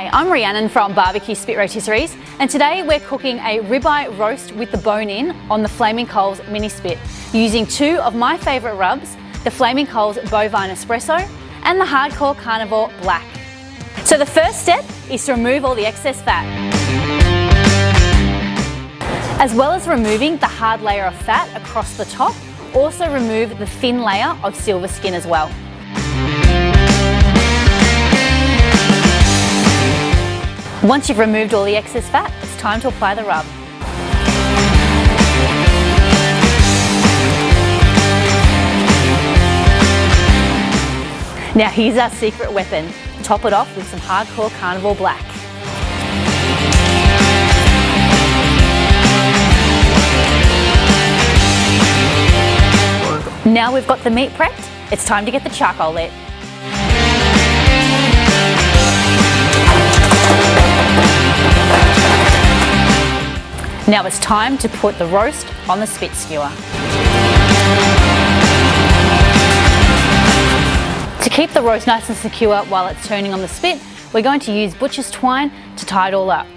Hi, I'm Rhiannon from Barbecue Spit Rotisseries, and today we're cooking a ribeye roast with the bone in on the Flaming Coals mini spit, using two of my favourite rubs, the Flaming Coals Bovine Espresso and the Hardcore Carnivore Black. So the first step is to remove all the excess fat. As well as removing the hard layer of fat across the top, also remove the thin layer of silver skin as well. Once you've removed all the excess fat, it's time to apply the rub. Now here's our secret weapon. Top it off with some Hardcore Carnivore Black. Now we've got the meat prepped, it's time to get the charcoal lit. Now it's time to put the roast on the spit skewer. To keep the roast nice and secure while it's turning on the spit, we're going to use butcher's twine to tie it all up.